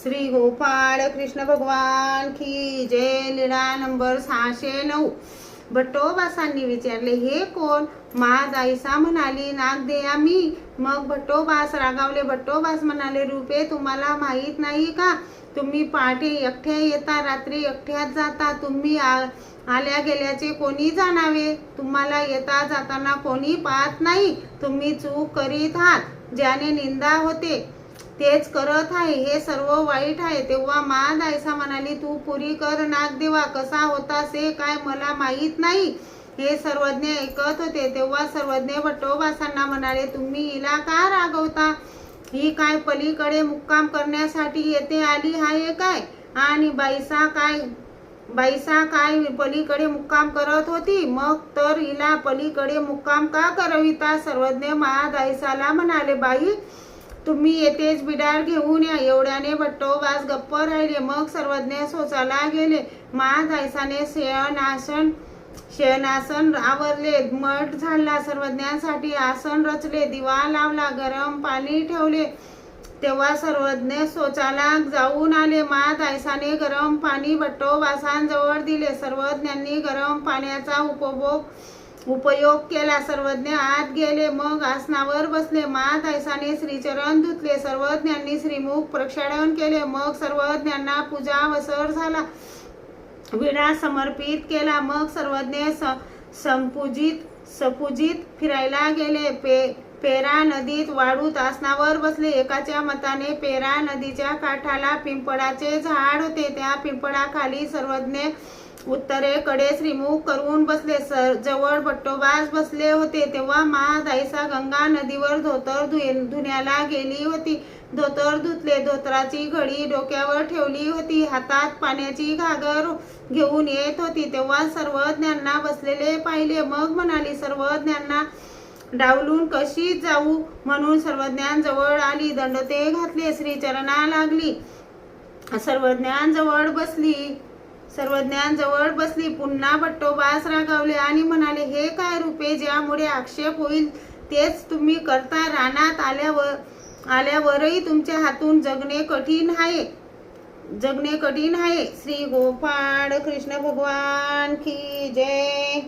श्री गोपाळ कृष्ण भगवान की जय. लीळा नंबर 609. भट्टोबासांनी विचारले, हे कोण? महादाईसा म्हणाली, नाग दे आम्ही. मग भट्टोबास रागावले. भट्टोबास म्हणाले, रूपे तुम्हाला माहीत नाही का? तुम्ही पहाटे एकट्या येता, रात्री एकट्याच जाता. तुम्ही आल्या गेल्याचे कोणी जाणावे? तुम्हाला येता जाताना कोणी पाहत नाही. तुम्ही चूक करीत आहात. ज्याने निंदा होते तेच करत आहे. हे सर्व वाईट आहे. तेव्हा महादाईसा म्हणाली, तू पुरी कर नागदेवा. कसा होतास हे काय मला माहीत नाही. हे सर्वज्ञ ऐकत होते. तेव्हा सर्वज्ञ भट्टोबासांना म्हणाले, तुम्ही हिला का रागवता? ही काय पलीकडे मुक्काम करण्यासाठी येथे आली आहे काय? आणि बाईसा काय पलीकडे मुक्काम करत होती? मग तर हिला पलीकडे मुक्काम का करविता? सर्वज्ञ महादाईसाला म्हणाले, बाई तुम्ही येथेच बिडार घेऊन या. एवढ्याने भट्टोबास गप्प राहिले. मग सर्वज्ञ शौचाला गेले. महादाईसाने शयनासन आवरले. मठ झाडला. सर्वज्ञांसाठी आसन रचले. दिवा लावला. गरम पाणी ठेवले. तेव्हा सर्वज्ञ शौचाला जाऊन आले. महादाईसाने गरम पाणी भट्टोबासांजवळ दिले. सर्वज्ञांनी गरम पाण्याचा उपयोग केला. सर्वज्ञ आत गेले. मग आसनावर बसले. महादाईसाने श्रीचरण धुतले. सर्वज्ञांनी श्रीमुख प्रक्षालन केले. मग सर्वज्ञांना पूजा वसर झाला. विडा समर्पित केला. मग सर्वज्ञ सपूजित फिरायला गेले. पेरा नदीत वाढूत आसनावर बसले. एकाच्या मताने पेरा नदीच्या काठाला पिंपळाचे झाड होते. त्या पिंपळाखाली सर्वज्ञ उत्तरेकडे श्रीमुख करून बसले. जवळ भट्टोबास बसले होते. तेव्हा महादाईसा गंगा नदीवर धोतर धुण्याला गेली होती. धोतर धुतले. धोतराची घडी डोक्यावर ठेवली होती. हातात पाण्याची घागर घेऊन येत होती. तेव्हा सर्वज्ञांना बसलेले पाहिले. मग म्हणाली, सर्वज्ञांना डावलून कशी जाऊ म्हणून सर्वज्ञांजवळ आली. दंडते घातले. श्रीचरणा लागली. सर्वज्ञांजवळ बसली. पुन्हा भट्टोबास रागावले आणि म्हणाले, हे काय रूपे? ज्यामुळे आक्षेप होईल तेच तुम्ही करता. रानात आल्यावरही तुमच्या हातून जगणे कठीण आहे. श्री गोपाळ कृष्ण भगवान की जय.